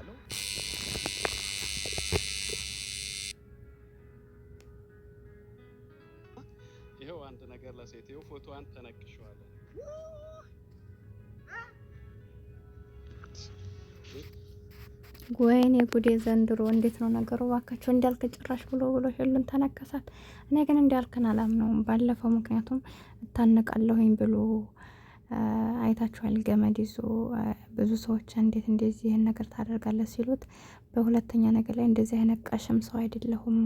ያለው። ይኸው አንድ ነገር ለሴትየው ፎቶዋን ተነቅሸዋለን። ወይኔ ጉዴ ዘንድሮ እንዴት ነው ነገሩ? እባካቸው እንዳልክ ጭራሽ ብሎ ሄሉን ተነከሳት። እኔ ግን እንዳልክን አላምነውም ባለፈው፣ ምክንያቱም እታነቃለሁኝ ብሎ አይታችኋል። ገመድ ይዞ ብዙ ሰዎች እንዴት እንደዚህ ይህን ነገር ታደርጋለህ ሲሉት፣ በሁለተኛ ነገር ላይ እንደዚህ አይነት ቀሽም ሰው አይደለሁም፣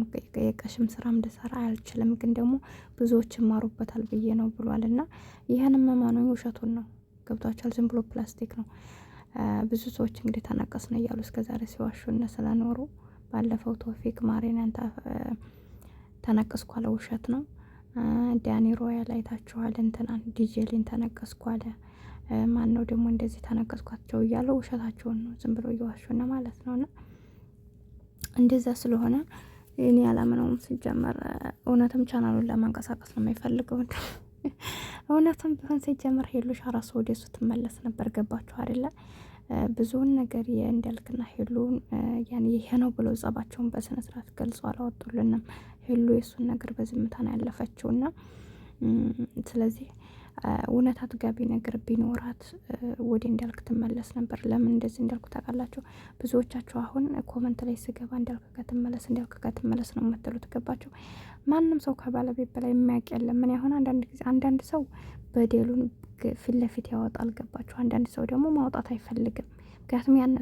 የቀሽም ስራ እንድሰራ አልችልም፣ ግን ደግሞ ብዙዎች ይማሩበታል ብዬ ነው ብሏል። እና ይህንም መማኑኝ ውሸቱን ነው። ገብቷቸዋል። ዝም ብሎ ፕላስቲክ ነው። ብዙ ሰዎች እንግዲህ ተነቀስ ነው እያሉ እስከዛሬ ሲዋሹነ ስለኖሩ፣ ባለፈው ቶፊክ ማሪናን ተነቀስኩ አለ፣ ውሸት ነው። ዳኒ ሮያል አይታችኋል፣ እንትናን ዲጄሊን ተነቀስኩ አለ። ማን ነው ደግሞ እንደዚህ ተነቀስኳቸው እያለ ውሸታቸውን ነው፣ ዝም ብሎ እየዋሹነ ማለት ነውና እንደዛ ስለሆነ እኔ አላምነውም። ሲጀመር እውነትም ቻናሉን ለማንቀሳቀስ ነው የማይፈልገው። እውነትም ቢሆን ሲጀመር ሄሉሻ ራሱ ወደሱ ትመለስ ነበር። ገባችሁ አይደለ? ብዙውን ነገር የእንዳልክና ሄሉን ያን ይሄ ነው ብሎ ጸባቸውን በስነ ስርዓት ገልጾ አላወጡልንም። ሄሉ የሱን ነገር በዝምታ ነው ያለፈችውና ስለዚህ እውነት አጥጋቢ ነገር ቢኖራት ወደ እንዳልክ ትመለስ ነበር። ለምን እንደዚህ እንዳልኩ ታውቃላችሁ? ብዙዎቻችሁ አሁን ኮመንት ላይ ስገባ እንዳልክ ከተመለስ እንዳልክ ከተመለስ ነው የምትሉት። ገባችሁ? ማንም ሰው ከባለቤት በላይ የሚያውቅ የለም። ምን ያሁን አንዳንድ ሰው በደሉን ፊት ለፊት ያወጣል። ገባችሁ? አንዳንድ ሰው ደግሞ ማውጣት አይፈልግም። ምክንያቱም ያን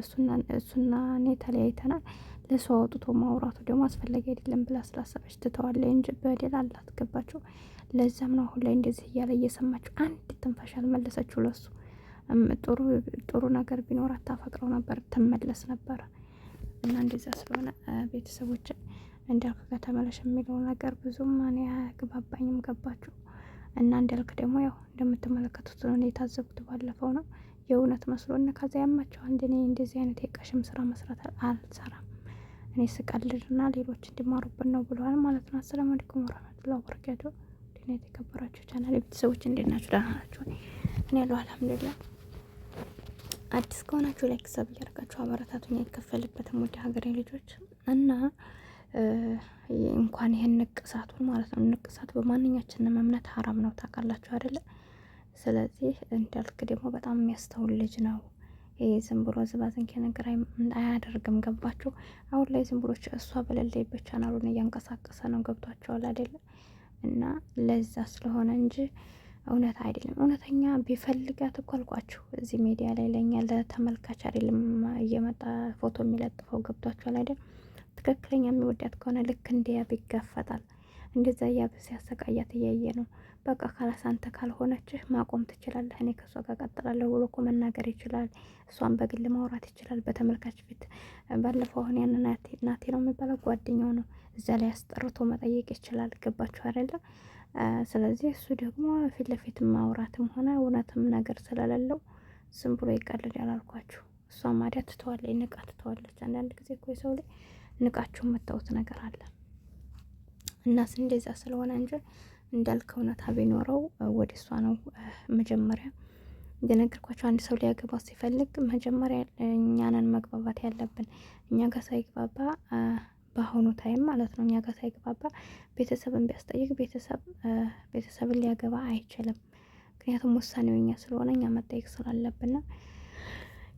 እሱና እኔ ተለያይተናል ለሱ አውጥቶ ማውራቱ ደግሞ አስፈላጊ አይደለም ብላ ስላሰበች ትተዋለች እንጂ በደል አላት። ገባችሁ? ለዛም ነው አሁን ላይ እንደዚህ እያለ እየሰማችሁ አንድ ትንፋሽ አልመለሰችው። ለሱ ጥሩ ነገር ቢኖራት ታፈቅረው ነበር፣ ትመለስ ነበር። እና እንደዛ ስለሆነ ቤተሰቦች እንዳልክ ከተመለሽ የሚለው ነገር ብዙም እኔ አያግባባኝም። ገባችሁ? እና እንዳልክ ደግሞ ያው እንደምትመለከቱት ነው የታዘቡት። ባለፈው ነው የእውነት መስሎን ከዛ ያማቸው እኔ እንደዚህ አይነት የቀሽም ስራ መስራት አልሰራም፣ እኔ ስቀልድና ሌሎች እንዲማሩበት ነው ብለዋል ማለት ነው። አሰላሙ አለይኩም ወራህመቱላሂ ወበረካቱ። ዲና የተከበራችሁ ቻናል ቤተሰቦች እንዴት ናችሁ? ደህና ናችሁ? እኔ ያለው አልሐምዱሊላህ። አዲስ ከሆናችሁ ላይክ ሰብ እያደረጋችሁ አበረታቱኝ፣ አይከፈልበትም ወደ ሀገሬ ልጆች። እና እንኳን ይሄን ንቅሳቱን ማለት ነው፣ ንቅሳት በማንኛችንም እምነት ሀራም ነው ታውቃላችሁ አይደለ? ስለዚህ እንዳልክ ደግሞ በጣም የሚያስተውል ልጅ ነው። ይሄ ዝም ብሎ ዝባዝንኬ ነገር አያደርግም። ገባችሁ? አሁን ላይ ዝም ብሎ እሷ በሌለበት ቻናሉን እያንቀሳቀሰ ነው። ገብቷቸዋል አይደለ? እና ለዛ ስለሆነ እንጂ እውነት አይደለም። እውነተኛ ቢፈልጋት እኮ አልኳችሁ እዚህ ሚዲያ ላይ ለኛ ለተመልካች አይደለም እየመጣ ፎቶ የሚለጥፈው። ገብቷቸዋል አይደል? ትክክለኛ የሚወዳት ከሆነ ልክ እንዲያ ቢጋፈጣል። እንደዛ እያብ ሲያሰቃያት እያየ ነው። በቃ ካላሳንተ ካልሆነችህ ማቆም ትችላለህ፣ እኔ ከሷ ጋር ቀጥላለሁ ብሎ እኮ መናገር ይችላል። እሷን በግል ማውራት ይችላል በተመልካች ፊት። ባለፈው አሁን ያን ናቴ ነው የሚባለው ጓደኛው ነው እዛ ላይ አስጠርቶ መጠየቅ ይችላል። ገባችሁ አይደለ? ስለዚህ እሱ ደግሞ ፊት ለፊት ማውራትም ሆነ እውነትም ነገር ስለሌለው ዝም ብሎ ይቀልድ ያላልኳችሁ። እሷ ማዲያ ትተዋለች፣ ንቃ ትተዋለች። አንዳንድ ጊዜ እኮ የሰው ላይ ንቃችሁ የምታዩት ነገር አለ። እናስ እንደዛ ስለሆነ እንጂ እንዳልክ እውነታ ቢኖረው ወደ እሷ ነው መጀመሪያ እንደነገርኳቸው። አንድ ሰው ሊያገባ ሲፈልግ መጀመሪያ እኛንን መግባባት ያለብን። እኛ ጋር ሳይግባባ በአሁኑ ታይም ማለት ነው፣ እኛ ጋር ሳይግባባ ቤተሰብን ቢያስጠይቅ ቤተሰብን ሊያገባ አይችልም። ምክንያቱም ውሳኔው እኛ ስለሆነ እኛ መጠየቅ ስላለብን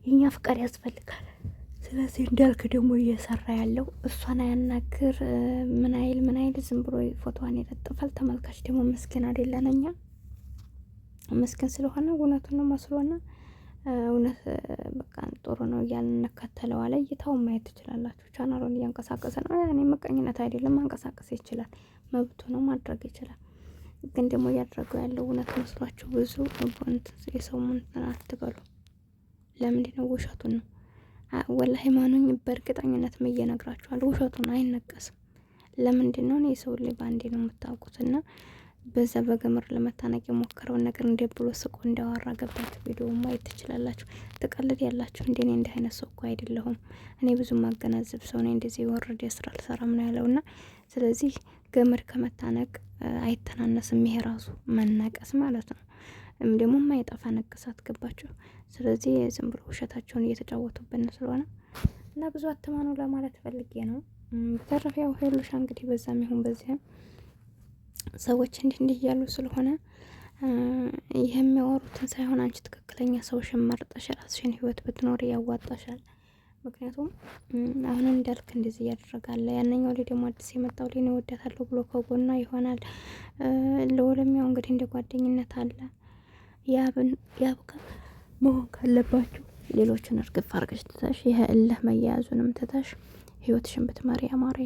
የኛ ፍቃድ ያስፈልጋል። ስለዚህ እንዳልክ ደግሞ እየሰራ ያለው እሷን አያናግር ምን አይል ዝም ብሎ ፎቶዋን ይለጥፋል። ተመልካች ደግሞ ምስኪን አይደለን፣ እኛ ምስኪን ስለሆነ እውነቱን ነው መስሎና እውነት በቃ ጥሩ ነው እያልን እንከተለዋለ። እይታውን ማየት ትችላላችሁ። ቻናሉን እያንቀሳቀሰ ነው። ያኔ መቀኝነት አይደለም፣ ማንቀሳቀስ ይችላል፣ መብቱ ነው፣ ማድረግ ይችላል። ግን ደግሞ እያደረገው ያለው እውነት መስሏችሁ ብዙ የሰው እንትን አትበሉ። ለምንድን ነው? ውሸቱን ነው። ወላሂ ማኑኝ በእርግጠኝነት እየነግራችኋል፣ ውሸቱን አይነቀስም። ለምንድን ነው? የሰው ልጅ ባንዴ ነው የምታውቁት። እና በዛ በገመር ለመታነቅ የሞከረውን ነገር እንደ ብሎ ስቆ እንዳወራ ገብታችሁ ቪዲዮ ማየት ትችላላችሁ። ተቀልድ ያላችሁ እንደኔ እንደ አይነት ሰው እኮ አይደለሁም። እኔ ብዙ ማገናዘብ ሰው ነኝ። እንደዚህ ወረደ ስራ አልሰራም ነው ያለውና ስለዚህ ገመድ ከመታነቅ አይተናነስም። ይሄ ራሱ መናቀስ ማለት ነው። ደግሞ የማይጠፋ ንቅሳት ገባችሁ። ስለዚህ ዝም ብሎ ውሸታቸውን እየተጫወቱብን ስለሆነ እና ብዙ አትማኑ ለማለት ፈልጌ ነው። በተረፈ ያው ሄሉሻ እንግዲህ በዛም ይሁን በዚህም ሰዎች እንዲህ እያሉ ስለሆነ ይህ የሚያወሩትን ሳይሆን አንቺ ትክክለኛ ሰውሽን መርጠሽ ራስሽን ህይወት ብትኖር ያዋጣሻል። ምክንያቱም አሁን እንዳልክ እንደዚህ እያደረጋለ ያነኛው ላይ ደግሞ አዲስ የመጣው ላይ ነው እወዳታለሁ ብሎ ከጎኗ ይሆናል። ለወለም ያው እንግዲህ እንደ ጓደኝነት አለ። ያብቃ መሆን ካለባችሁ ሌሎችን እርግፍ አርገሽ ትተሽ ይሄ እልህ መያያዙንም ትተሽ ህይወትሽን ብትመሪ ያማረ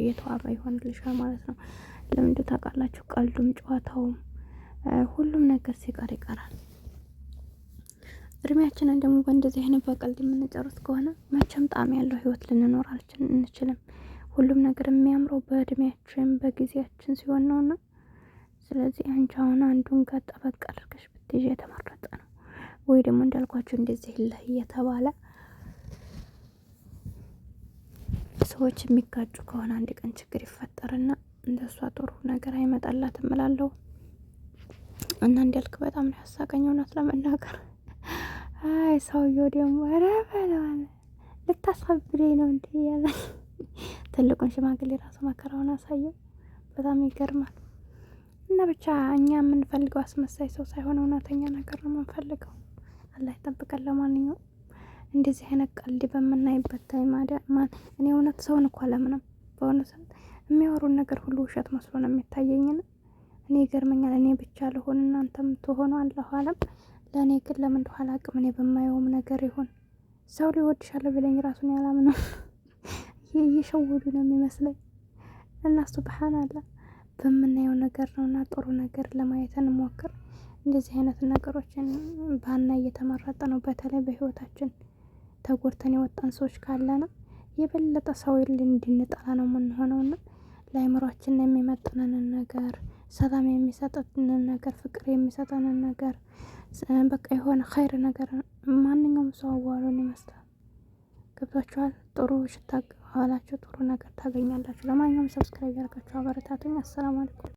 የተዋበ ይሆንልሻል ማለት ነው። ለምንድ ታውቃላችሁ? ቀልዱም ጨዋታውም ሁሉም ነገር ሲቀር ይቀራል። እድሜያችንን ደግሞ በእንደዚህ አይነት በቀልድ የምንጨርስ ከሆነ መቼም ጣዕም ያለው ህይወት ልንኖር አንችልም። ሁሉም ነገር የሚያምረው በእድሜያችን በጊዜያችን ሲሆን ነውና፣ ስለዚህ አንቺ አሁን አንዱን ጋር ጠበቅ አድርገሽ ብትይዥ የተመረጠ ነው። ወይ ደግሞ እንዳልኳችሁ እንደዚህ ይለህ እየተባለ ሰዎች የሚጋጩ ከሆነ አንድ ቀን ችግር ይፈጠርና እንደሷ ጥሩ ነገር አይመጣላትም እላለሁ። እና እንዳልክ በጣም ነው ያሳቀኝ እውነት ለመናገር። አይ ሰውዬው ደግሞ ኧረ በለዋል ልታስከብደኝ ነው እንዴ ያለ ትልቁን ሽማግሌ ራሱ መከራውን አሳየው። በጣም ይገርማል። እና ብቻ እኛ የምንፈልገው አስመሳይ ሰው ሳይሆን እውነተኛ ነገር ነው የምንፈልገው። አላህ ይጠብቀን። ለማንኛውም እንደዚህ አይነት ቀልድ በምናይበት ታይም እኔ እውነት ሰውን እኮ አለምንም በእውነት የሚያወሩን ነገር ሁሉ ውሸት መስሎ ነው የሚታየኝና እኔ ይገርመኛል። እኔ ብቻ ልሆን እናንተም ትሆኑ አለሁ አለም። ለእኔ ግን ለምን እንደሆነ አላውቅም። እኔ በማየውም ነገር ይሁን ሰው ሊወድሻል ብለኝ ራሱን ያላምነው እየሸወዱ ነው የሚመስለኝ። እና ሱብሃንአላህ በምናየው ነገር ነውና ጥሩ ነገር ለማየት እንሞክር። እንደዚህ አይነት ነገሮችን ባና እየተመረጠ ነው። በተለይ በህይወታችን ተጎድተን የወጣን ሰዎች ካለና የበለጠ ሰው እንድንጠላ ነው የምንሆነውና ለአእምሯችን የሚመጥነንን ነገር፣ ሰላም የሚሰጠንን ነገር፣ ፍቅር የሚሰጠንን ነገር፣ በቃ የሆነ ኸይር ነገር ማንኛውም ሰው አዋሉን ይመስላል። ገብቷችኋል? ጥሩ ሽታ ኋላችሁ ጥሩ ነገር ታገኛላችሁ። ለማንኛውም ሰብስክራይብ ያደርጋችሁ አበረታቱኝ። አሰላሙ አለይኩም።